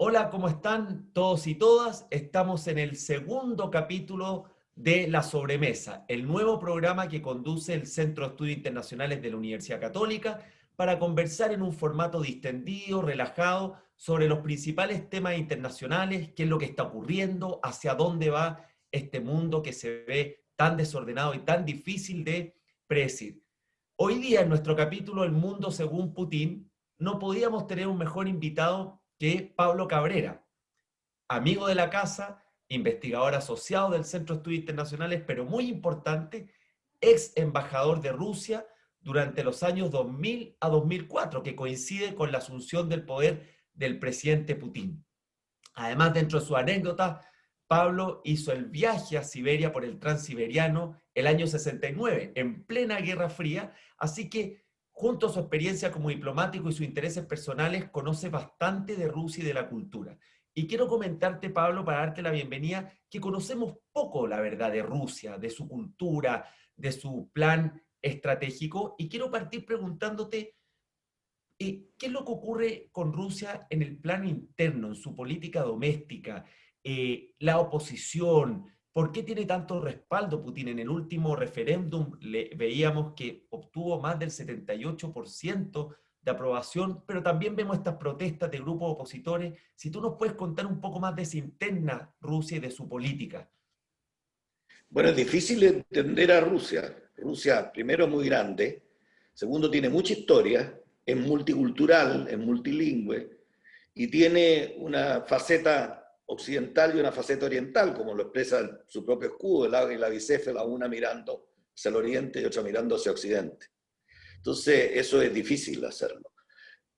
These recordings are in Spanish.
Hola, ¿cómo están todos y todas? Estamos en el segundo capítulo de La Sobremesa, el nuevo programa que conduce el Centro de Estudios Internacionales de la Universidad Católica para conversar en un formato distendido, relajado, sobre los principales temas internacionales, qué es lo que está ocurriendo, hacia dónde va este mundo que se ve tan desordenado y tan difícil de predecir. Hoy día, en nuestro capítulo El Mundo según Putin, no podíamos tener un mejor invitado que Pablo Cabrera, amigo de la casa, investigador asociado del Centro de Estudios Internacionales, pero muy importante, ex embajador de Rusia durante los años 2000 a 2004, que coincide con la asunción del poder del presidente Putin. Además, dentro de su anécdota, Pablo hizo el viaje a Siberia por el Transiberiano el año 69, en plena Guerra Fría, así que junto a su experiencia como diplomático y sus intereses personales, conoce bastante de Rusia y de la cultura. Y quiero comentarte, Pablo, para darte la bienvenida, que conocemos poco, la verdad, de Rusia, de su cultura, de su plan estratégico, y quiero partir preguntándote ¿qué es lo que ocurre con Rusia en el plano interno, en su política doméstica? La oposición, ¿por qué tiene tanto respaldo Putin? En el último referéndum veíamos que obtuvo más del 78% de aprobación, pero también vemos estas protestas de grupos opositores. Si tú nos puedes contar un poco más de esa interna Rusia y de su política. Bueno, es difícil entender a Rusia. Rusia, primero, es muy grande. Segundo, tiene mucha historia. Es multicultural, es multilingüe. Y tiene una faceta occidental y una faceta oriental, como lo expresa su propio escudo, el águila bicéfala, una mirando hacia el oriente y otra mirando hacia occidente. Entonces, eso es difícil hacerlo.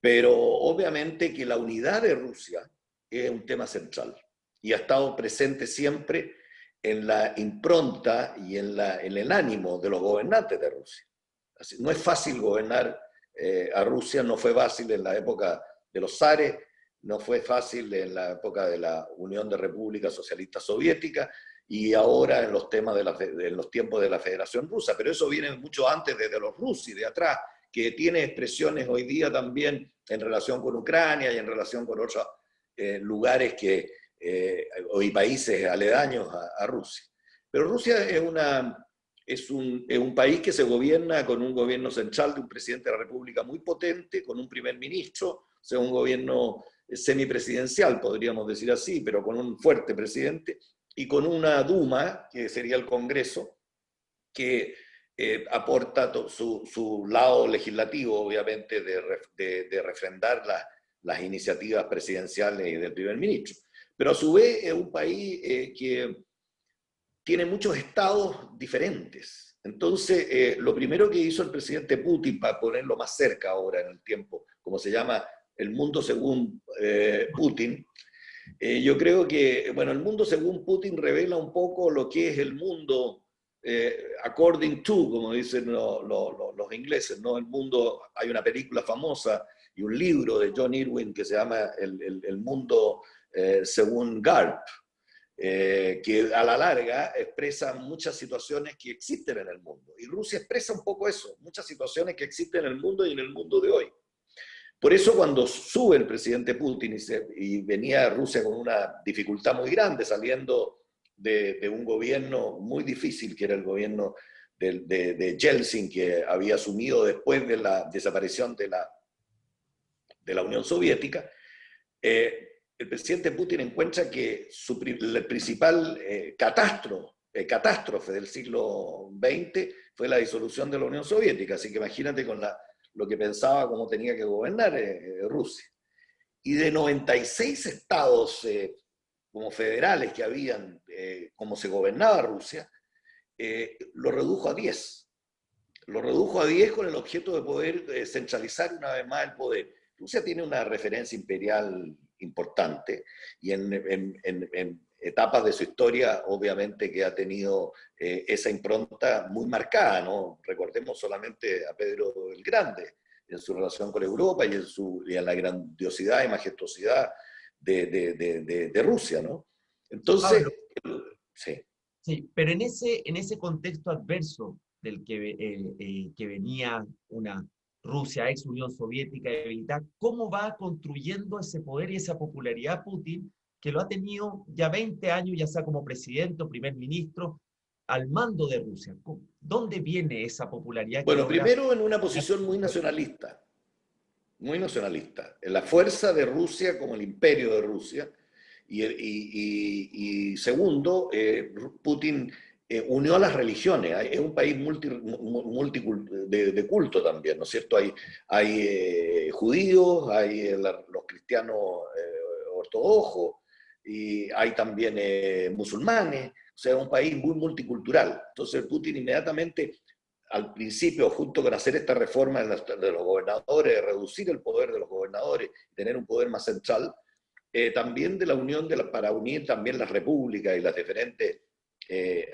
Pero obviamente que la unidad de Rusia es un tema central y ha estado presente siempre en la impronta y en el ánimo de los gobernantes de Rusia. Así, no es fácil gobernar a Rusia, no fue fácil en la época de los zares, no fue fácil en la época de la Unión de Repúblicas Socialistas Soviéticas y ahora en los, temas en los tiempos de la Federación Rusa, pero eso viene mucho antes desde los rusos, de atrás, que tiene expresiones hoy día también en relación con Ucrania y en relación con otros lugares y países aledaños a Rusia. Pero Rusia es un país que se gobierna con un gobierno central de un presidente de la República muy potente, con un primer ministro, o sea, un gobierno semipresidencial, podríamos decir así, pero con un fuerte presidente, y con una Duma, que sería el Congreso, que aporta su lado legislativo, obviamente, de refrendar las iniciativas presidenciales y del primer ministro. Pero a su vez es un país que tiene muchos estados diferentes. Entonces, lo primero que hizo el presidente Putin, para ponerlo más cerca ahora en el tiempo, como se llama el mundo según Putin, yo creo que, bueno, el mundo según Putin revela un poco lo que es el mundo according to, como dicen los ingleses, ¿no? El mundo, hay una película famosa y un libro de John Irwin que se llama El mundo según Garp, que a la larga expresa muchas situaciones que existen en el mundo. Y Rusia expresa un poco eso, muchas situaciones que existen en el mundo y en el mundo de hoy. Por eso cuando sube el presidente Putin y venía a Rusia con una dificultad muy grande, saliendo de un gobierno muy difícil, que era el gobierno de Yeltsin, que había asumido después de la desaparición de la Unión Soviética, el presidente Putin encuentra que el principal catástrofe del siglo XX fue la disolución de la Unión Soviética. Así que imagínate con lo que pensaba cómo tenía que gobernar Rusia. Y de 96 estados como federales que habían, como se gobernaba Rusia, lo redujo a 10. Lo redujo a 10 con el objeto de poder centralizar una vez más el poder. Rusia tiene una referencia imperial importante y en etapas de su historia obviamente que ha tenido esa impronta muy marcada, ¿no? Recordemos solamente a Pedro el Grande en su relación con Europa y en la grandiosidad y majestuosidad de Rusia, ¿no? Pablo, Entonces, sí. sí, pero en ese contexto adverso del que venía una Rusia, ex Unión Soviética debilitada, ¿cómo va construyendo ese poder y esa popularidad Putin, que lo ha tenido ya 20 años, ya sea como presidente o primer ministro, al mando de Rusia? ¿Dónde viene esa popularidad que Bueno, logra? primero en una posición muy nacionalista, en la fuerza de Rusia como el imperio de Rusia, y segundo, Putin unió a las religiones, es un país de culto también, ¿no es cierto? Hay judíos, hay los cristianos ortodoxos, y hay también musulmanes, o sea, es un país muy multicultural. Entonces Putin inmediatamente al principio, junto con hacer esta reforma de los gobernadores, de reducir el poder de los gobernadores, tener un poder más central, también de la unión para unir también las repúblicas y las diferentes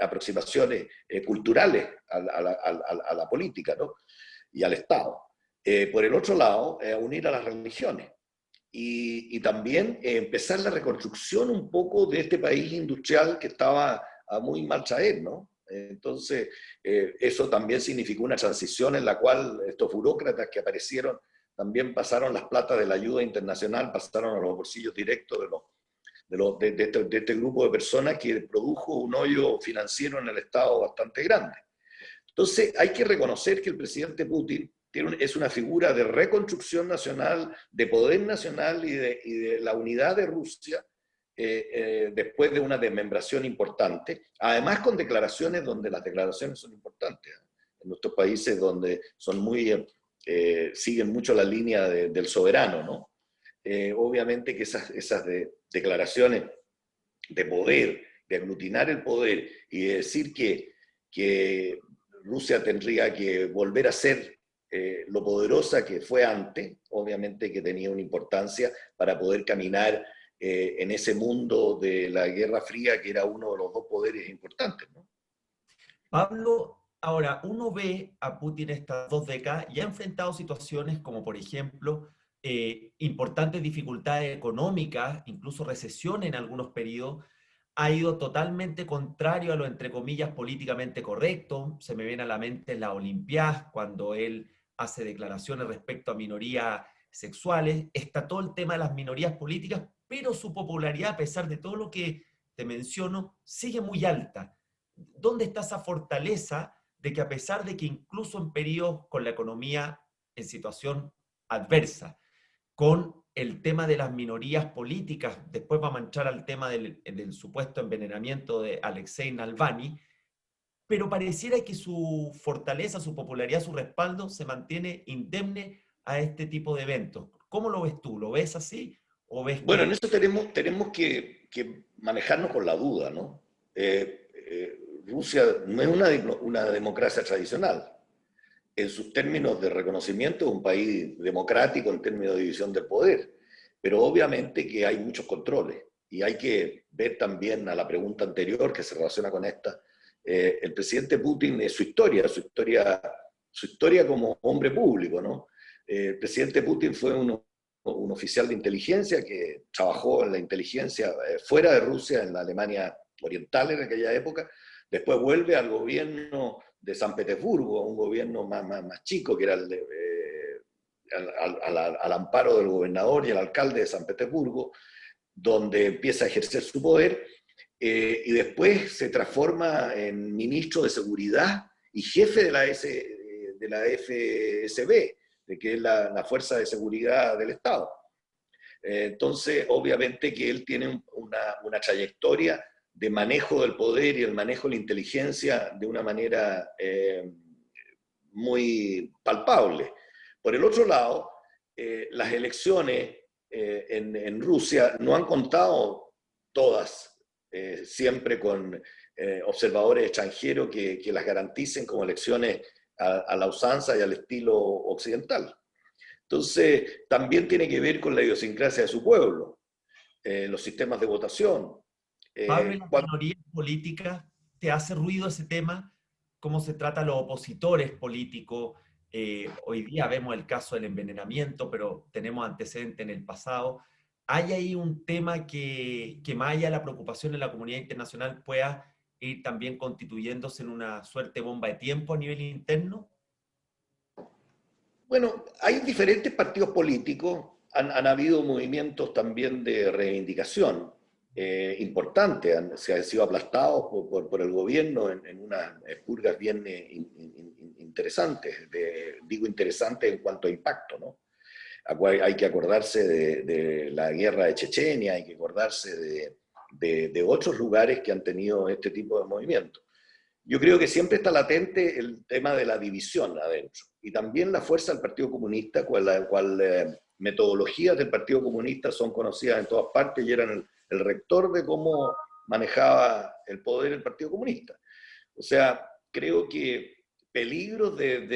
aproximaciones culturales a la política, ¿no? Y al Estado. Por el otro lado, unir a las religiones. Y también empezar la reconstrucción un poco de este país industrial que estaba a muy mal traer, ¿no? Entonces, eso también significó una transición en la cual estos burócratas que aparecieron también pasaron las platas de la ayuda internacional, pasaron a los bolsillos directos de este grupo de personas que produjo un hoyo financiero en el Estado bastante grande. Entonces, hay que reconocer que el presidente Putin es una figura de reconstrucción nacional, de poder nacional y de la unidad de Rusia después de una desmembración importante, además con declaraciones donde las declaraciones son importantes, ¿eh? En nuestros países donde son siguen mucho la línea del soberano, ¿no? Obviamente que esas declaraciones de poder, de aglutinar el poder y de decir que Rusia tendría que volver a ser lo poderosa que fue antes, obviamente que tenía una importancia para poder caminar en ese mundo de la Guerra Fría, que era uno de los dos poderes importantes, ¿no? Pablo, ahora uno ve a Putin estas 2 décadas y ha enfrentado situaciones como, por ejemplo, importantes dificultades económicas, incluso recesión en algunos periodos. Ha ido totalmente contrario a lo, entre comillas, políticamente correcto. Se me viene a la mente las Olimpiadas, cuando él hace declaraciones respecto a minorías sexuales. Está todo el tema de las minorías políticas, pero su popularidad, a pesar de todo lo que te menciono, sigue muy alta. ¿Dónde está esa fortaleza de que, a pesar de que incluso en periodos con la economía en situación adversa, con el tema de las minorías políticas, después vamos a entrar al tema del supuesto envenenamiento de Alexei Navalny, pero pareciera que su fortaleza, su popularidad, su respaldo se mantiene indemne a este tipo de eventos? ¿Cómo lo ves tú? ¿Lo ves así o ves Bueno, en que... eso tenemos que manejarnos con la duda, ¿no? Rusia no es una democracia tradicional. En sus términos de reconocimiento es un país democrático en términos de división del poder, pero obviamente que hay muchos controles y hay que ver también a la pregunta anterior que se relaciona con esta, el presidente Putin, su historia como hombre público, ¿no? El presidente Putin fue un oficial de inteligencia que trabajó en la inteligencia fuera de Rusia, en la Alemania oriental en aquella época, después vuelve al gobierno de San Petersburgo, un gobierno más chico, que era al amparo del gobernador y el alcalde de San Petersburgo, donde empieza a ejercer su poder, y después se transforma en ministro de Seguridad y jefe de la FSB, de que es la Fuerza de Seguridad del Estado. Entonces, obviamente que él tiene una trayectoria de manejo del poder y el manejo de la inteligencia de una manera muy palpable. Por el otro lado, las elecciones en Rusia no han contado todas, siempre con observadores extranjeros que las garanticen como elecciones a la usanza y al estilo occidental. Entonces, también tiene que ver con la idiosincrasia de su pueblo, los sistemas de votación. Pablo, ¿y Eh, las cuando, minorías políticas, te hace ruido ese tema? ¿Cómo se trata a los opositores políticos? Hoy día vemos el caso del envenenamiento, pero tenemos antecedentes en el pasado. ¿Hay ahí un tema que más allá de la preocupación en la comunidad internacional pueda ir también constituyéndose en una suerte de bomba de tiempo a nivel interno? Bueno, hay diferentes partidos políticos, han habido movimientos también de reivindicación importantes, se han sido aplastados por el gobierno en unas purgas bien interesantes, digo interesantes en cuanto a impacto, ¿no? Hay que acordarse de la guerra de Chechenia, hay que acordarse de otros lugares que han tenido este tipo de movimientos. Yo creo que siempre está latente el tema de la división adentro y también la fuerza del Partido Comunista, metodologías del Partido Comunista son conocidas en todas partes y eran el rector de cómo manejaba el poder el Partido Comunista. O sea, creo que peligros de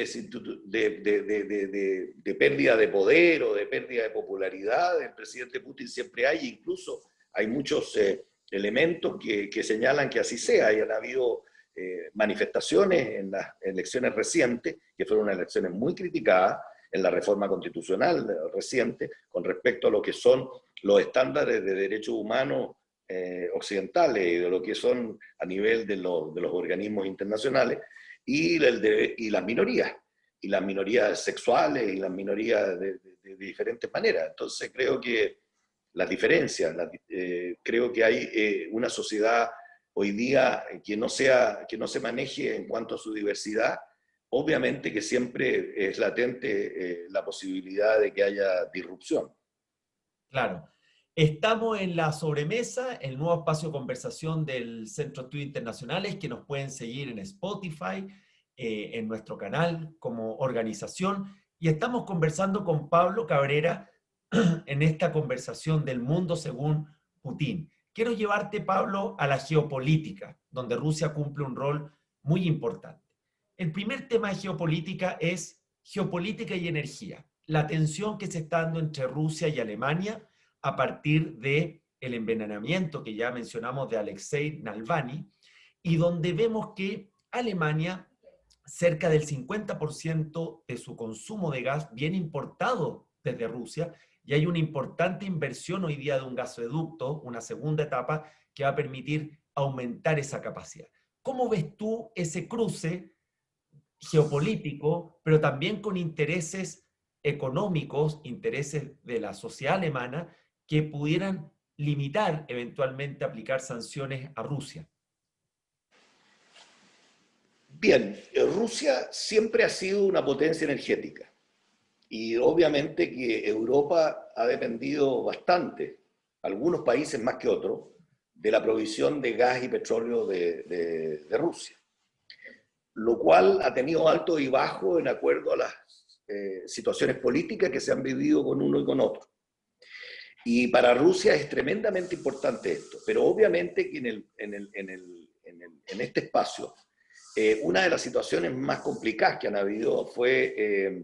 pérdida de poder o de pérdida de popularidad del presidente Putin siempre hay, incluso hay muchos elementos que señalan que así sea, y han habido manifestaciones en las elecciones recientes, que fueron unas elecciones muy criticadas en la reforma constitucional reciente, con respecto a lo que son los estándares de derechos humanos occidentales y de lo que son a nivel de los organismos internacionales, y las minorías sexuales y las minorías de diferentes maneras. Entonces creo que las diferencias, creo que hay una sociedad hoy día que no se maneje en cuanto a su diversidad, obviamente que siempre es latente la posibilidad de que haya disrupción. Claro. Estamos en la sobremesa, el nuevo espacio de conversación del Centro de Estudios Internacionales, que nos pueden seguir en Spotify, en nuestro canal como organización. Y estamos conversando con Pablo Cabrera en esta conversación del mundo según Putin. Quiero llevarte, Pablo, a la geopolítica, donde Rusia cumple un rol muy importante. El primer tema de geopolítica es geopolítica y energía. La tensión que se está dando entre Rusia y Alemania a partir del envenenamiento que ya mencionamos de Alexei Navalny, y donde vemos que Alemania, cerca del 50% de su consumo de gas viene importado desde Rusia, y hay una importante inversión hoy día de un gasoducto, una segunda etapa, que va a permitir aumentar esa capacidad. ¿Cómo ves tú ese cruce geopolítico, pero también con intereses económicos, intereses de la sociedad alemana, que pudieran limitar eventualmente aplicar sanciones a Rusia? Bien, Rusia siempre ha sido una potencia energética y obviamente que Europa ha dependido bastante, algunos países más que otros, de la provisión de gas y petróleo de Rusia, lo cual ha tenido alto y bajo en acuerdo a las situaciones políticas que se han vivido con uno y con otro. Y para Rusia es tremendamente importante esto, pero obviamente que en este espacio, una de las situaciones más complicadas que han habido fue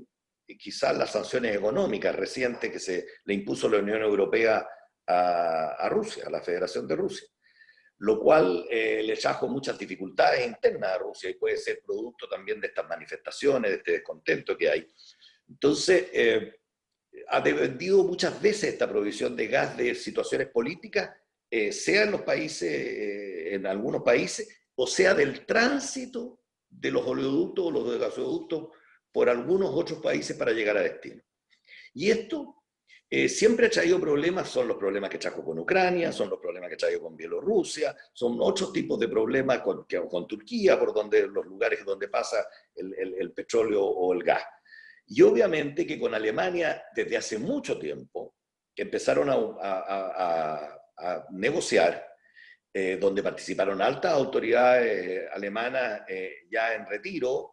quizás las sanciones económicas recientes que se le impuso la Unión Europea a Rusia, a la Federación de Rusia, lo cual le trajo muchas dificultades internas a Rusia y puede ser producto también de estas manifestaciones, de este descontento que hay. Entonces, ha dependido muchas veces esta provisión de gas de situaciones políticas, sea en los países, en algunos países, o sea del tránsito de los oleoductos o los gasoductos por algunos otros países para llegar a destino. Y esto siempre ha traído problemas, son los problemas que trajo con Ucrania, son los problemas que trajo con Bielorrusia, son otros tipos de problemas con Turquía, por donde, los lugares donde pasa el petróleo o el gas. Y obviamente que con Alemania, desde hace mucho tiempo, empezaron a negociar, donde participaron altas autoridades alemanas ya en retiro,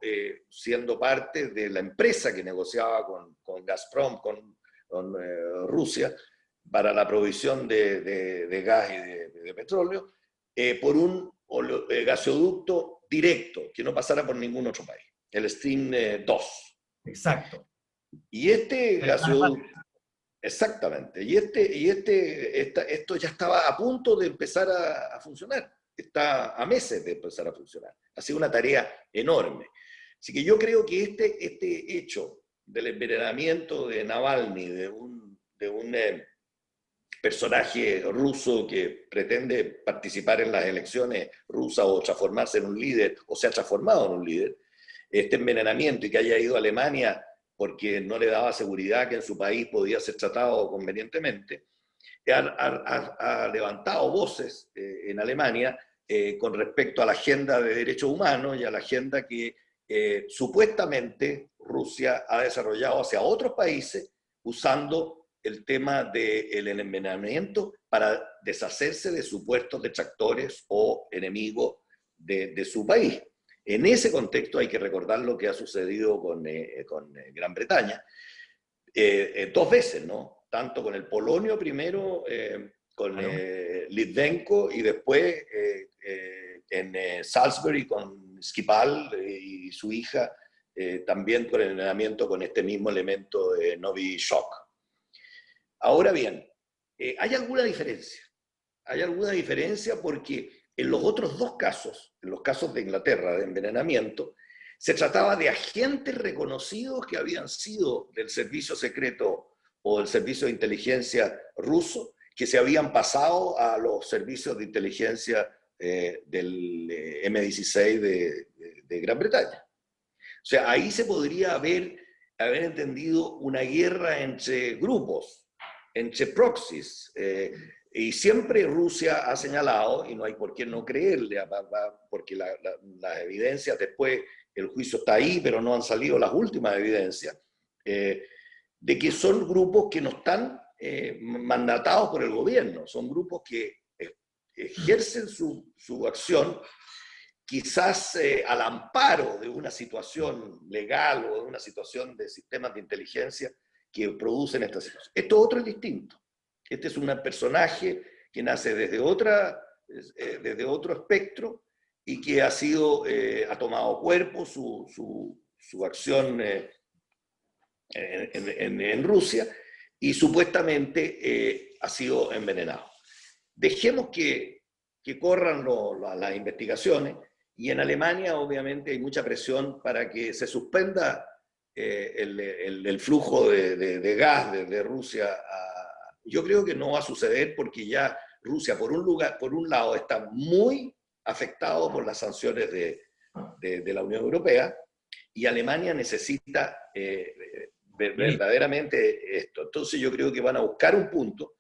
siendo parte de la empresa que negociaba con Gazprom, con Rusia, para la provisión de gas y de petróleo, por un gasoducto directo, que no pasara por ningún otro país, el Stream 2. Exacto. Y este gasoducto, exactamente, esto ya estaba a punto de empezar a funcionar, está a meses de empezar a funcionar. Ha sido una tarea enorme. Así que yo creo que este hecho del envenenamiento de Navalny, de un personaje ruso que pretende participar en las elecciones rusas o transformarse en un líder, o se ha transformado en un líder, este envenenamiento y que haya ido a Alemania porque no le daba seguridad que en su país podía ser tratado convenientemente, ha levantado voces en Alemania con respecto a la agenda de derechos humanos y a la agenda que supuestamente Rusia ha desarrollado hacia otros países usando el tema del envenenamiento para deshacerse de supuestos detractores o enemigos de su país. En ese contexto hay que recordar lo que ha sucedido con Gran Bretaña, dos veces, ¿no? Tanto con el polonio primero, con Claro. Litvenko, y después en Salisbury con Skripal y su hija, también con el entrenamiento con este mismo elemento de Novichok. Ahora bien, hay alguna diferencia. Hay alguna diferencia porque en los otros dos casos, en los casos de Inglaterra de envenenamiento, se trataba de agentes reconocidos que habían sido del servicio secreto o del servicio de inteligencia ruso, que se habían pasado a los servicios de inteligencia del M16 de Gran Bretaña. O sea, ahí se podría haber entendido una guerra entre grupos, entre proxies, y siempre Rusia ha señalado, y no hay por qué no creerle, porque las evidencias después, el juicio está ahí, pero no han salido las últimas evidencias, de que son grupos que no están mandatados por el gobierno, son grupos que ejercen su acción quizás al amparo de una situación legal o de una situación de sistemas de inteligencia que producen esta situación. Esto otro es distinto. Este es un personaje que nace desde otro espectro y que ha tomado cuerpo su acción en Rusia y supuestamente ha sido envenenado. Dejemos que corran las investigaciones, y en Alemania obviamente hay mucha presión para que se suspenda el flujo de gas desde Rusia. Yo creo que no va a suceder porque ya Rusia por un lado está muy afectado por las sanciones de la Unión Europea, y Alemania necesita verdaderamente esto. Entonces yo creo que van a buscar un punto,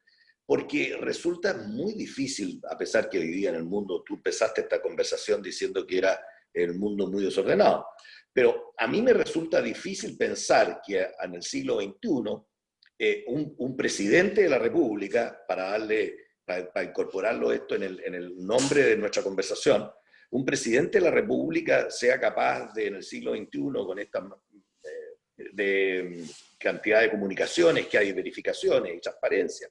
porque resulta muy difícil, a pesar que hoy día en el mundo, tú empezaste esta conversación diciendo que era el mundo muy desordenado, pero a mí me resulta difícil pensar que en el siglo XXI un presidente de la República, para incorporarlo esto en el nombre de nuestra conversación, un presidente de la República sea capaz de, en el siglo XXI, con esta de cantidad de comunicaciones que hay, verificaciones y transparencia,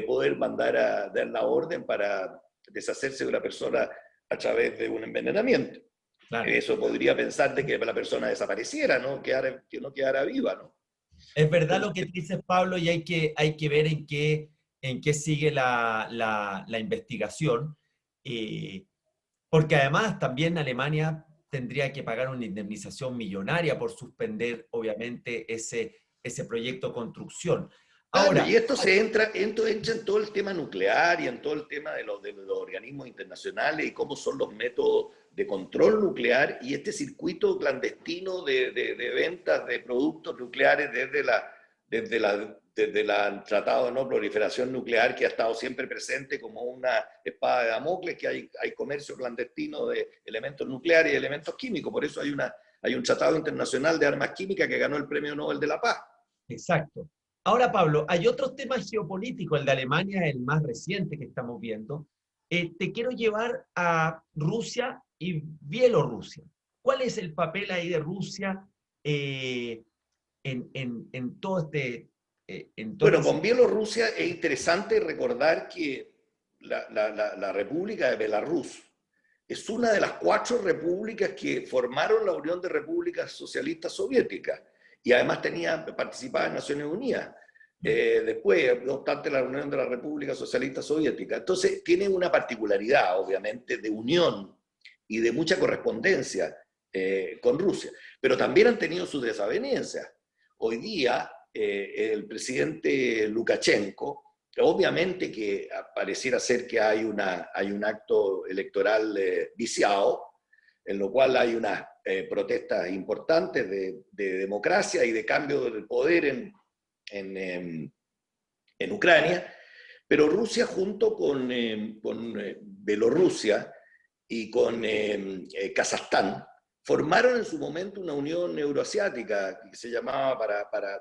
poder mandar a dar la orden para deshacerse de una persona a través de un envenenamiento. Claro. Eso podría pensar de que la persona desapareciera, ¿no? Que no quedara viva, ¿no? Es verdad. Entonces, lo que dices, Pablo, y hay que ver en qué sigue la investigación, porque además también Alemania tendría que pagar una indemnización millonaria por suspender, obviamente, ese proyecto de construcción. Ahora, y esto entra en todo el tema nuclear y en todo el tema de los organismos internacionales y cómo son los métodos de control nuclear y este circuito clandestino de ventas de productos nucleares desde el Tratado de No Proliferación Nuclear, que ha estado siempre presente como una espada de Damocles, que hay comercio clandestino de elementos nucleares y elementos químicos. Por eso hay un Tratado Internacional de Armas Químicas que ganó el Premio Nobel de la Paz. Exacto. Ahora, Pablo, hay otros temas geopolíticos, el de Alemania es el más reciente que estamos viendo. Te quiero llevar a Rusia y Bielorrusia. ¿Cuál es el papel ahí de Rusia en todo este... Bueno, con Bielorrusia es interesante recordar que la República de Belarus es una de las 4 repúblicas que formaron la Unión de Repúblicas Socialistas Soviéticas y además participaba en Naciones Unidas. Después, no obstante, la Unión de la República Socialista Soviética. Entonces, tiene una particularidad, obviamente, de unión y de mucha correspondencia con Rusia, pero también han tenido sus desavenencias. Hoy día, el presidente Lukashenko, obviamente que pareciera ser que hay un acto electoral viciado, en lo cual hay protestas importantes de democracia y de cambio del poder en Ucrania, pero Rusia junto con Bielorrusia y con Kazajstán formaron en su momento una unión euroasiática que se llamaba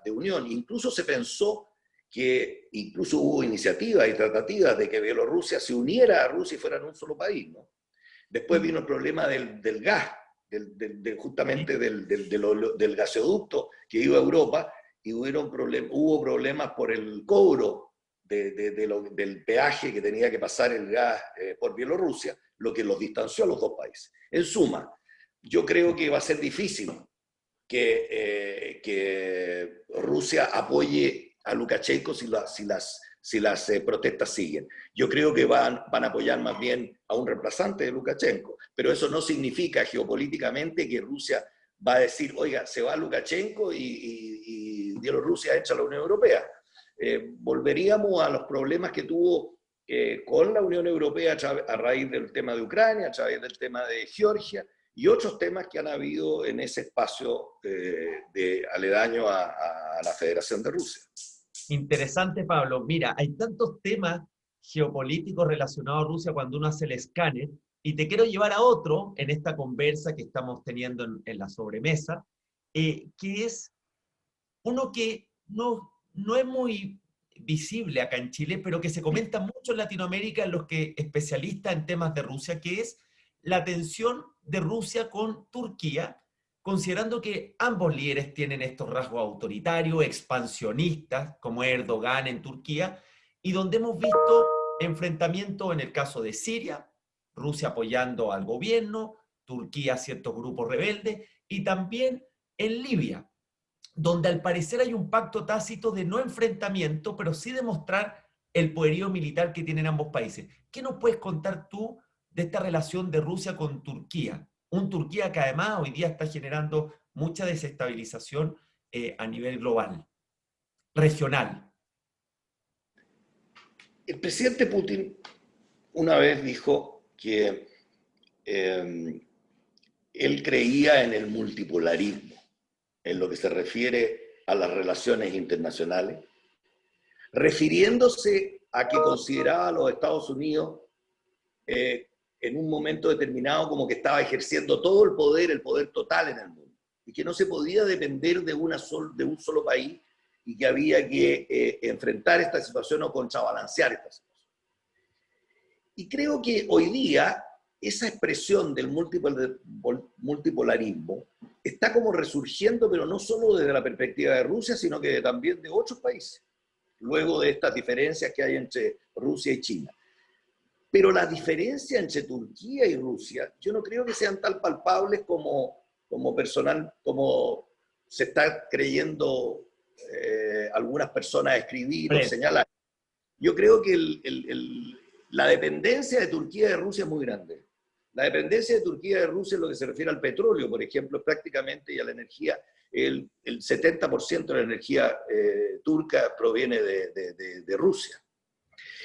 de unión. Incluso se pensó que incluso hubo iniciativas y tratativas de que Bielorrusia se uniera a Rusia y fueran un solo país, ¿no? Después vino el problema del gas, justamente del gasoducto que iba a Europa, y hubo problemas por el cobro del peaje que tenía que pasar el gas por Bielorrusia, lo que los distanció a los dos países. En suma, yo creo que va a ser difícil que Rusia apoye a Lukashenko si las protestas siguen. Yo creo que van a apoyar más bien a un reemplazante de Lukashenko, pero eso no significa geopolíticamente que Rusia va a decir, oiga, se va Lukashenko y Bielorrusia entra a la Unión Europea. Volveríamos a los problemas que tuvo con la Unión Europea a raíz del tema de Ucrania, a través del tema de Georgia y otros temas que han habido en ese espacio aledaño a la Federación de Rusia. Interesante, Pablo. Mira, hay tantos temas geopolíticos relacionados a Rusia cuando uno hace el escáner, y te quiero llevar a otro en esta conversa que estamos teniendo en la sobremesa, que es uno que no es muy visible acá en Chile, pero que se comenta mucho en Latinoamérica en los que especialistas en temas de Rusia, que es la tensión de Rusia con Turquía, considerando que ambos líderes tienen estos rasgos autoritarios, expansionistas, como Erdogan en Turquía, y donde hemos visto enfrentamientos en el caso de Siria, Rusia apoyando al gobierno, Turquía a ciertos grupos rebeldes, y también en Libia, donde al parecer hay un pacto tácito de no enfrentamiento, pero sí demostrar el poderío militar que tienen ambos países. ¿Qué nos puedes contar tú de esta relación de Rusia con Turquía? Un Turquía que además hoy día está generando mucha desestabilización a nivel global, regional. El presidente Putin una vez dijo que él creía en el multipolarismo, en lo que se refiere a las relaciones internacionales, refiriéndose a que consideraba a los Estados Unidos en un momento determinado como que estaba ejerciendo todo el poder total en el mundo, y que no se podía depender de un solo país, y que había que enfrentar esta situación o contrabalancear esta situación. Y creo que hoy día esa expresión del multipolarismo está como resurgiendo, pero no solo desde la perspectiva de Rusia, sino que también de otros países, luego de estas diferencias que hay entre Rusia y China. Pero la diferencia entre Turquía y Rusia, yo no creo que sean tan palpables como se está creyendo algunas personas escribir o señalar. Yo creo que la dependencia de Turquía y de Rusia es muy grande. La dependencia de Turquía y de Rusia en lo que se refiere al petróleo, por ejemplo, prácticamente, y a la energía, el 70% de la energía turca proviene de Rusia.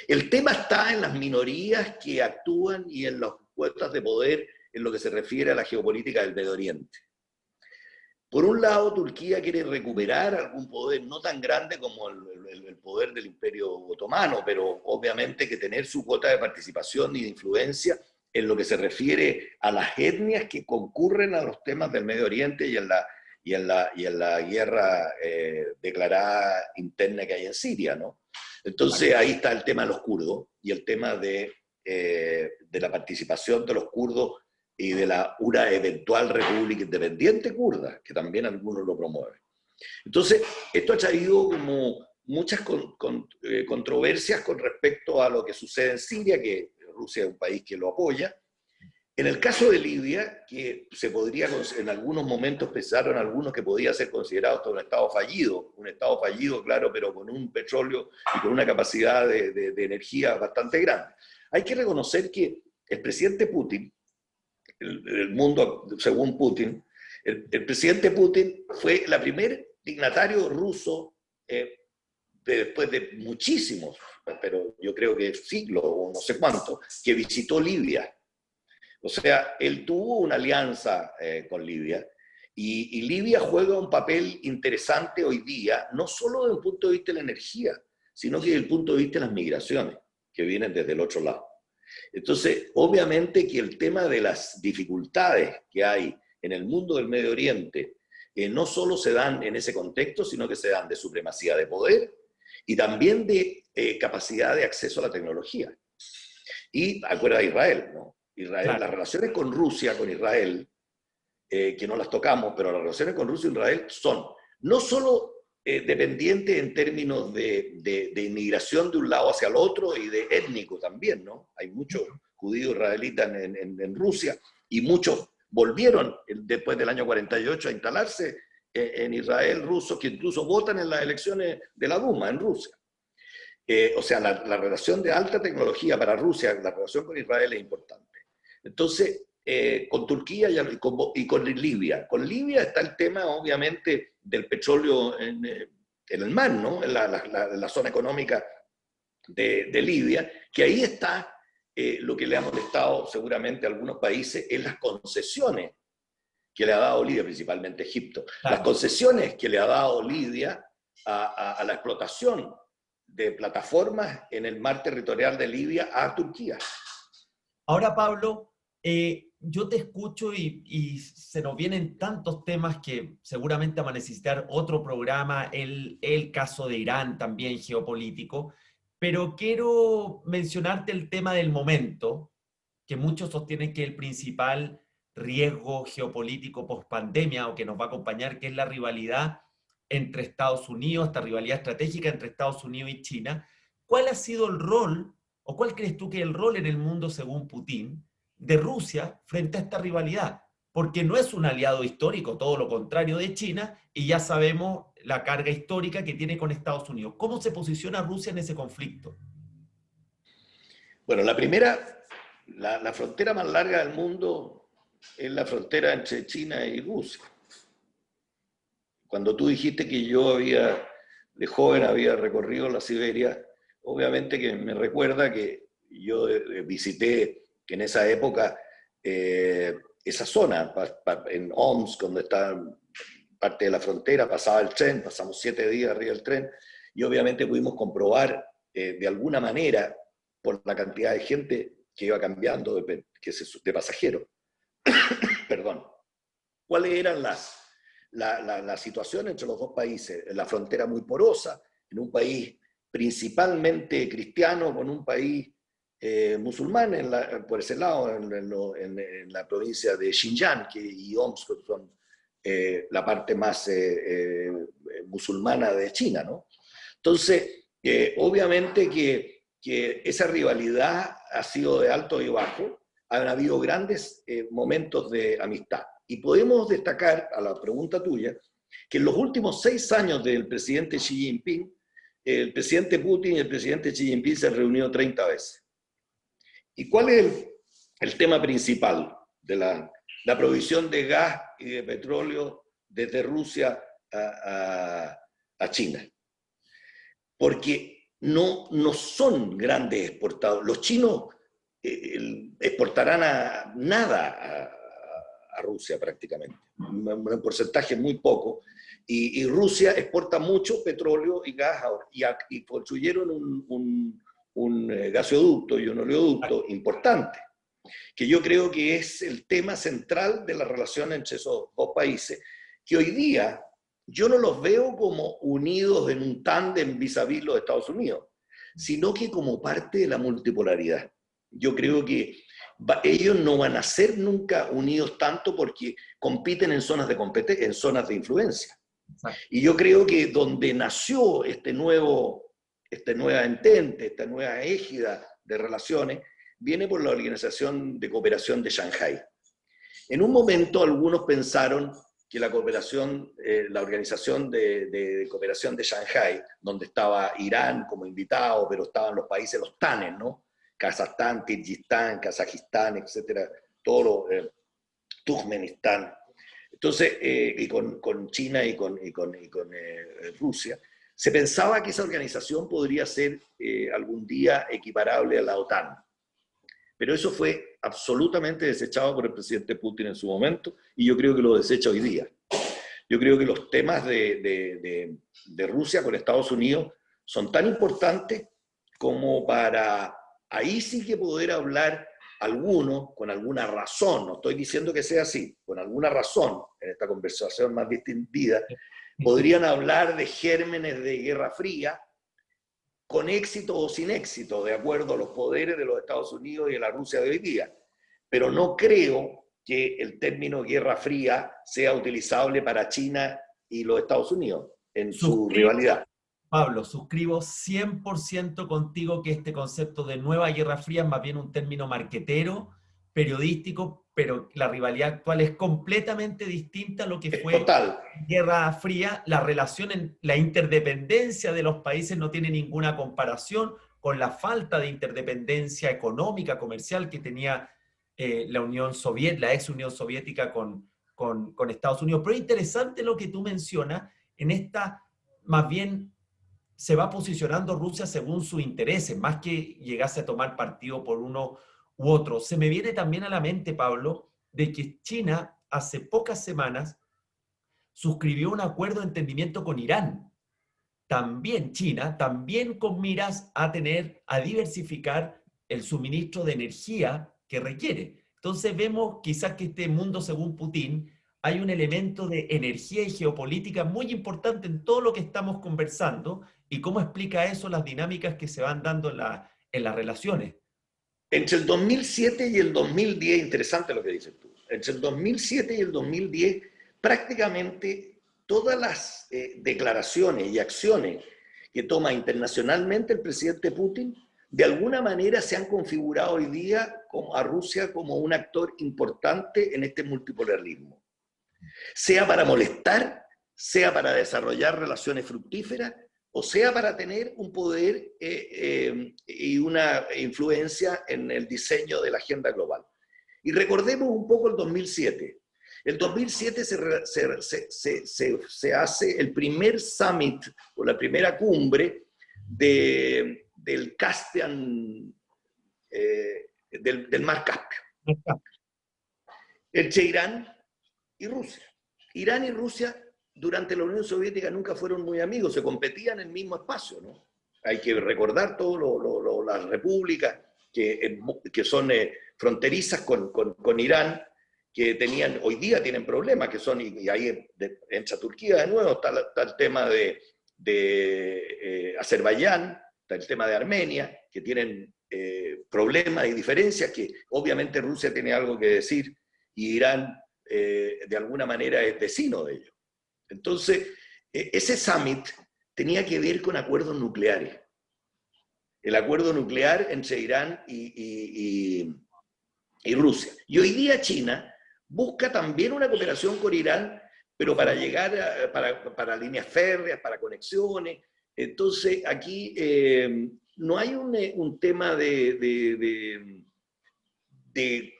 El tema está en las minorías que actúan y en las puestas de poder en lo que se refiere a la geopolítica del Medio Oriente. Por un lado, Turquía quiere recuperar algún poder no tan grande como el poder del Imperio Otomano, pero obviamente que tener su cuota de participación y de influencia en lo que se refiere a las etnias que concurren a los temas del Medio Oriente y en la guerra declarada interna que hay en Siria, ¿no? Entonces ahí está el tema de los kurdos y el tema de la participación de los kurdos y de una eventual república independiente kurda, que también algunos lo promueven. Entonces, esto ha traído como muchas controversias con respecto a lo que sucede en Siria, que Rusia es un país que lo apoya. En el caso de Libia, que se podría, en algunos momentos pensaron algunos que podía ser considerado hasta un estado fallido, claro, pero con un petróleo y con una capacidad de energía bastante grande. Hay que reconocer que el presidente Putin, el mundo según Putin, el presidente Putin fue el primer dignatario ruso después de muchísimos, pero yo creo que siglos o no sé cuánto, que visitó Libia. O sea, él tuvo una alianza con Libia y Libia juega un papel interesante hoy día, no solo desde el punto de vista de la energía, sino que desde el punto de vista de las migraciones que vienen desde el otro lado. Entonces, obviamente que el tema de las dificultades que hay en el mundo del Medio Oriente no solo se dan en ese contexto, sino que se dan de supremacía de poder y también de capacidad de acceso a la tecnología. Y acuerda de Israel, ¿no? Israel, Claro. las relaciones con Rusia, con Israel, que no las tocamos, pero las relaciones con Rusia y Israel son no solo dependientes en términos de inmigración de un lado hacia el otro y de étnico también, ¿no? Hay muchos judíos israelitas en Rusia y muchos volvieron después del año 48 a instalarse en Israel, rusos que incluso votan en las elecciones de la Duma en Rusia. O sea, la relación de alta tecnología para Rusia, la relación con Israel es importante. Entonces, con Turquía y con Libia. Con Libia está el tema, obviamente, del petróleo en el mar, ¿no? En la zona económica de Libia, que ahí está lo que le ha molestado seguramente a algunos países, en las concesiones que le ha dado Libia, principalmente Egipto. Las Claro. concesiones que le ha dado Libia a la explotación de plataformas en el mar territorial de Libia a Turquía. Ahora, Pablo, yo te escucho y se nos vienen tantos temas que seguramente van a necesitar otro programa, el caso de Irán también geopolítico, pero quiero mencionarte el tema del momento, que muchos sostienen que el principal riesgo geopolítico post-pandemia o que nos va a acompañar, que es la rivalidad entre Estados Unidos, esta rivalidad estratégica entre Estados Unidos y China. ¿Cuál ha sido el rol, o cuál crees tú que es el rol en el mundo, según Putin, de Rusia frente a esta rivalidad? Porque no es un aliado histórico, todo lo contrario de China, y ya sabemos la carga histórica que tiene con Estados Unidos. ¿Cómo se posiciona Rusia en ese conflicto? Bueno, la primera, la frontera más larga del mundo es la frontera entre China y Rusia. Cuando tú dijiste que yo de joven había recorrido la Siberia, obviamente que me recuerda que yo visité en esa época esa zona, en Omsk, donde está parte de la frontera, pasaba el tren, pasamos 7 días arriba del tren, y obviamente pudimos comprobar de alguna manera, por la cantidad de gente que iba cambiando de pasajeros, perdón, cuáles eran la situación entre los dos países, la frontera muy porosa, en un país principalmente cristiano, con un país musulmán por ese lado, en la provincia de Xinjiang y Omsk, son la parte más musulmana de China, ¿no? Entonces, obviamente que esa rivalidad ha sido de alto y bajo, han habido grandes momentos de amistad. Y podemos destacar, a la pregunta tuya, que en los últimos 6 años del presidente Xi Jinping, el presidente Putin y el presidente Xi Jinping se han reunido 30 veces. ¿Y cuál es el tema principal de la provisión de gas y de petróleo desde Rusia a China? Porque no son grandes exportadores. Los chinos exportarán nada a Rusia prácticamente, un porcentaje muy poco, y Rusia exporta mucho petróleo y gas ahora, y construyeron un gasoducto y un oleoducto importante, que yo creo que es el tema central de la relación entre esos dos países, que hoy día yo no los veo como unidos en un tándem vis-a-vis los Estados Unidos, sino que como parte de la multipolaridad. Yo creo que ellos no van a ser nunca unidos tanto porque compiten en zonas en zonas de influencia. Exacto. Y yo creo que donde nació este nueva entente, esta nueva égida de relaciones, viene por la Organización de Cooperación de Shanghái. En un momento algunos pensaron que la cooperación, la Organización de Cooperación de Shanghái, donde estaba Irán como invitado, pero estaban los países, los TANES, ¿no? Kazajstán, Kirguistán, Kazajistán, etcétera, todo Turkmenistán. Entonces, y con China y con Rusia, se pensaba que esa organización podría ser algún día equiparable a la OTAN. Pero eso fue absolutamente desechado por el presidente Putin en su momento y yo creo que lo desecha hoy día. Yo creo que los temas de Rusia con Estados Unidos son tan importantes como para ahí sí que poder hablar algunos con alguna razón, no estoy diciendo que sea así, con alguna razón en esta conversación más distendida, podrían hablar de gérmenes de Guerra Fría con éxito o sin éxito, de acuerdo a los poderes de los Estados Unidos y de la Rusia de hoy día. Pero no creo que el término Guerra Fría sea utilizable para China y los Estados Unidos en su rivalidad. Pablo, suscribo 100% contigo que este concepto de nueva Guerra Fría es más bien un término marquetero, periodístico, pero la rivalidad actual es completamente distinta a lo que fue Total. Guerra Fría. La relación, la interdependencia de los países no tiene ninguna comparación con la falta de interdependencia económica, comercial que tenía la Unión Soviética, la ex Unión Soviética con Estados Unidos. Pero es interesante lo que tú mencionas en esta, más bien, se va posicionando Rusia según sus intereses, más que llegase a tomar partido por uno u otro. Se me viene también a la mente, Pablo, de que China hace pocas semanas suscribió un acuerdo de entendimiento con Irán. También China, también con miras a a diversificar el suministro de energía que requiere. Entonces vemos quizás que este mundo, según Putin, hay un elemento de energía y geopolítica muy importante en todo lo que estamos conversando y cómo explica eso las dinámicas que se van dando en las relaciones. Entre el 2007 y el 2010, interesante lo que dices tú, entre el 2007 y el 2010 prácticamente todas las declaraciones y acciones que toma internacionalmente el presidente Putin de alguna manera se han configurado hoy día a Rusia como un actor importante en este multipolarismo. Sea para molestar, sea para desarrollar relaciones fructíferas, o sea para tener un poder y una influencia en el diseño de la agenda global. Y recordemos un poco el 2007. El 2007 se hace el primer summit, o la primera cumbre del Caspian, del Mar Caspio, entre Irán y Rusia. Irán y Rusia durante la Unión Soviética nunca fueron muy amigos, se competían en el mismo espacio, ¿no? Hay que recordar todas las repúblicas que son fronterizas con Irán, que hoy día tienen problemas, que son, y ahí entra Turquía de nuevo, está el tema de Azerbaiyán, está el tema de Armenia, que tienen problemas y diferencias que obviamente Rusia tiene algo que decir y Irán de alguna manera es vecino de ellos. Entonces, ese summit tenía que ver con acuerdos nucleares. El acuerdo nuclear entre Irán y Rusia. Y hoy día China busca también una cooperación con Irán, pero para llegar para líneas férreas, para conexiones. Entonces, aquí no hay un tema de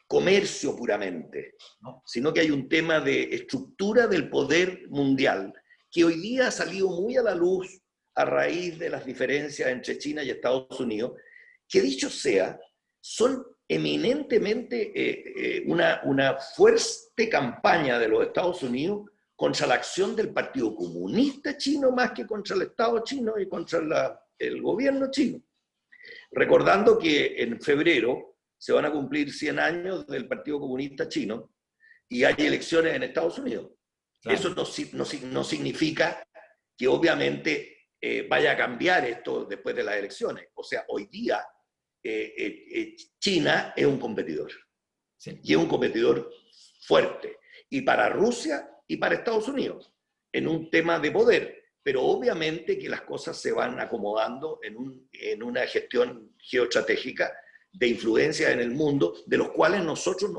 comercio puramente, ¿no? Sino que hay un tema de estructura del poder mundial que hoy día ha salido muy a la luz a raíz de las diferencias entre China y Estados Unidos, que dicho sea, son eminentemente una fuerte campaña de los Estados Unidos contra la acción del Partido Comunista Chino más que contra el Estado chino y contra el gobierno chino. Recordando que en febrero se van a cumplir 100 años del Partido Comunista Chino y hay elecciones en Estados Unidos. Claro. Eso no significa que obviamente vaya a cambiar esto después de las elecciones. O sea, hoy día China es un competidor. Sí. Y es un competidor fuerte. Y para Rusia y para Estados Unidos, en un tema de poder. Pero obviamente que las cosas se van acomodando en una gestión geoestratégica de influencia en el mundo, de los cuales nosotros,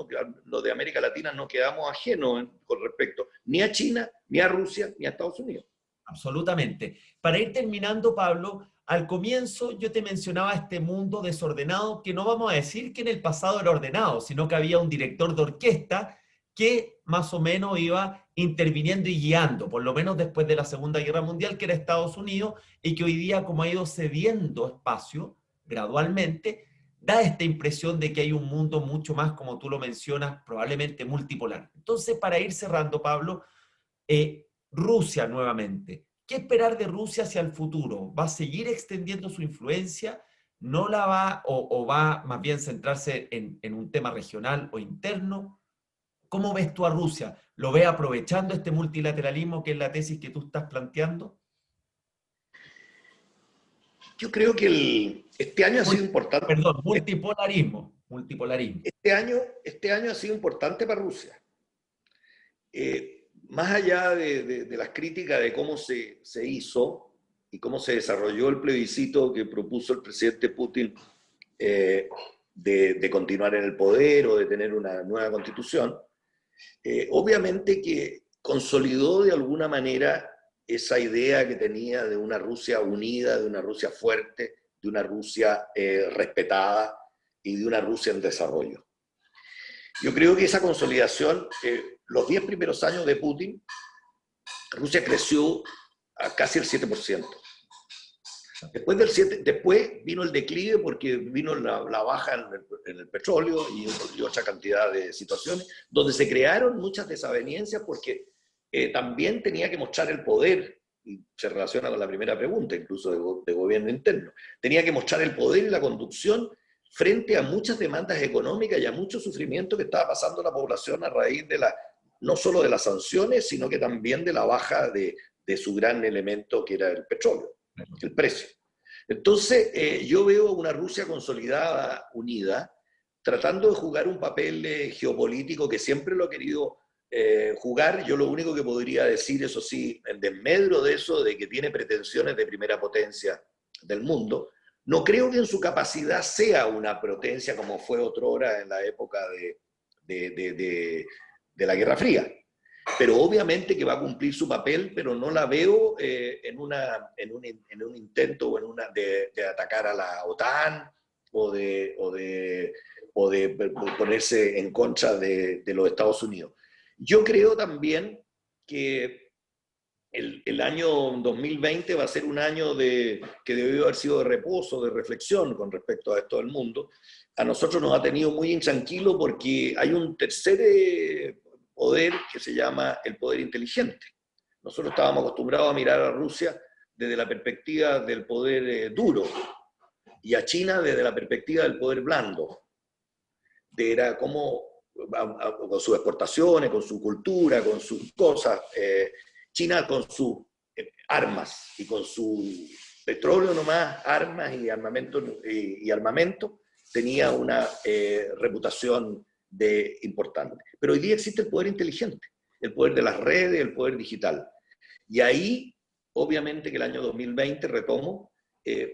los de América Latina, no quedamos ajenos con respecto ni a China, ni a Rusia, ni a Estados Unidos. Absolutamente. Para ir terminando, Pablo, al comienzo yo te mencionaba este mundo desordenado, que no vamos a decir que en el pasado era ordenado, sino que había un director de orquesta que más o menos iba interviniendo y guiando, por lo menos después de la Segunda Guerra Mundial, que era Estados Unidos, y que hoy día, como ha ido cediendo espacio gradualmente, da esta impresión de que hay un mundo mucho más, como tú lo mencionas, probablemente multipolar. Entonces, para ir cerrando, Pablo, Rusia nuevamente. ¿Qué esperar de Rusia hacia el futuro? ¿Va a seguir extendiendo su influencia? ¿No la va o va más bien centrarse en un tema regional o interno? ¿Cómo ves tú a Rusia? ¿Lo ves aprovechando este multilateralismo que es la tesis que tú estás planteando? Yo creo que este año ha sido Mul- importante. Perdón, multipolarismo. Multipolarismo. Este año ha sido importante para Rusia. Más allá de las críticas de cómo se hizo y cómo se desarrolló el plebiscito que propuso el presidente Putin de continuar en el poder o de tener una nueva constitución, obviamente que consolidó de alguna manera esa idea que tenía de una Rusia unida, de una Rusia fuerte, de una Rusia respetada y de una Rusia en desarrollo. Yo creo que esa consolidación, los 10 primeros años de Putin, Rusia creció a casi el 7%. Después vino el declive porque vino la baja en el petróleo y otra cantidad de situaciones, donde se crearon muchas desavenencias porque también tenía que mostrar el poder, y se relaciona con la primera pregunta, incluso de gobierno interno, tenía que mostrar el poder y la conducción frente a muchas demandas económicas y a mucho sufrimiento que estaba pasando la población a raíz de no solo de las sanciones, sino que también de la baja de su gran elemento que era el petróleo, el precio. Entonces, yo veo una Rusia consolidada, unida, tratando de jugar un papel geopolítico que siempre lo ha querido jugar. Yo lo único que podría decir, eso sí, en desmedro de eso, de que tiene pretensiones de primera potencia del mundo, no creo que en su capacidad sea una potencia como fue otrora en la época de la Guerra Fría. Pero obviamente que va a cumplir su papel, pero no la veo en un intento de atacar a la OTAN o de ponerse en contra de los Estados Unidos. Yo creo también que el año 2020 va a ser un año que debió haber sido de reposo, de reflexión con respecto a esto del mundo. A nosotros nos ha tenido muy intranquilo porque hay un tercer poder que se llama el poder inteligente. Nosotros estábamos acostumbrados a mirar a Rusia desde la perspectiva del poder duro y a China desde la perspectiva del poder blando. Era como con sus exportaciones, con su cultura, con sus cosas. China con sus armas y con su petróleo nomás, armas y armamento, tenía una reputación importante. Pero hoy día existe el poder inteligente, el poder de las redes, el poder digital. Y ahí, obviamente que el año 2020, retomo,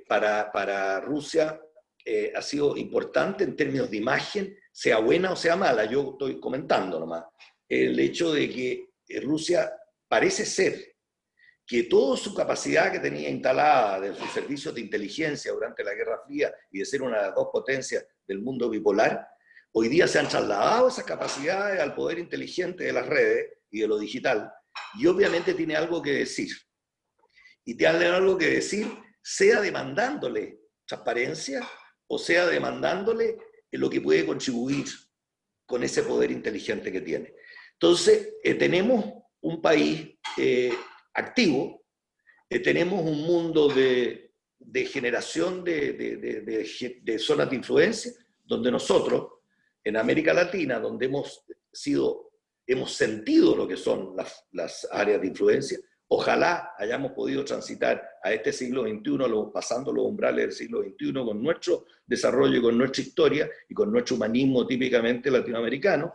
para Rusia ha sido importante en términos de imagen, sea buena o sea mala. Yo estoy comentando nomás. El hecho de que Rusia parece ser que toda su capacidad que tenía instalada de sus servicios de inteligencia durante la Guerra Fría y de ser una de las dos potencias del mundo bipolar, hoy día se han trasladado esas capacidades al poder inteligente de las redes y de lo digital, y obviamente tiene algo que decir. Y tiene algo que decir, sea demandándole transparencia o sea demandándole lo que puede contribuir con ese poder inteligente que tiene. Entonces, tenemos un país activo, tenemos un mundo de generación de zonas de influencia, donde nosotros, en América Latina, donde hemos sentido lo que son las áreas de influencia, ojalá hayamos podido transitar a este siglo XXI, pasando los umbrales del siglo XXI, con nuestro desarrollo y con nuestra historia y con nuestro humanismo típicamente latinoamericano.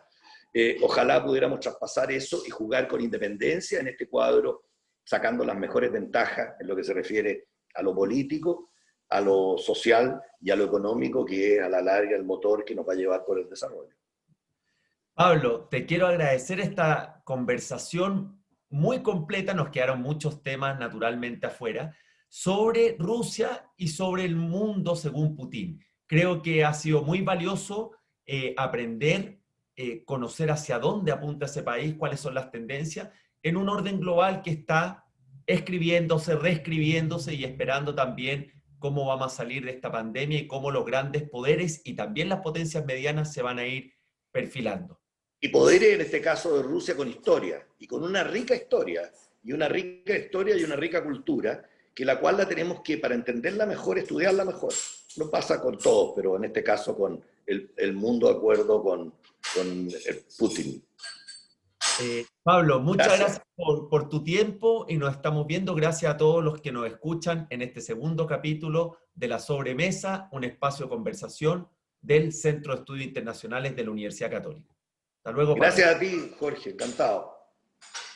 Ojalá pudiéramos traspasar eso y jugar con independencia en este cuadro, sacando las mejores ventajas en lo que se refiere a lo político, a lo social y a lo económico, que es a la larga el motor que nos va a llevar por el desarrollo. Pablo, te quiero agradecer esta conversación muy completa, nos quedaron muchos temas naturalmente afuera, sobre Rusia y sobre el mundo según Putin. Creo que ha sido muy valioso aprender, conocer hacia dónde apunta ese país, cuáles son las tendencias, en un orden global que está escribiéndose, reescribiéndose y esperando también cómo vamos a salir de esta pandemia y cómo los grandes poderes y también las potencias medianas se van a ir perfilando. Y poderes, en este caso de Rusia, con historia, y con una rica historia, y una rica cultura, que la cual la tenemos que, para entenderla mejor, estudiarla mejor. No pasa con todos, pero en este caso con el mundo de acuerdo con Putin. Pablo, muchas Gracias. gracias por tu tiempo y nos estamos viendo. Gracias a todos los que nos escuchan en este segundo capítulo de La Sobremesa, un espacio de conversación del Centro de Estudios Internacionales de la Universidad Católica. Hasta luego, Pablo. Gracias a ti, Jorge, encantado.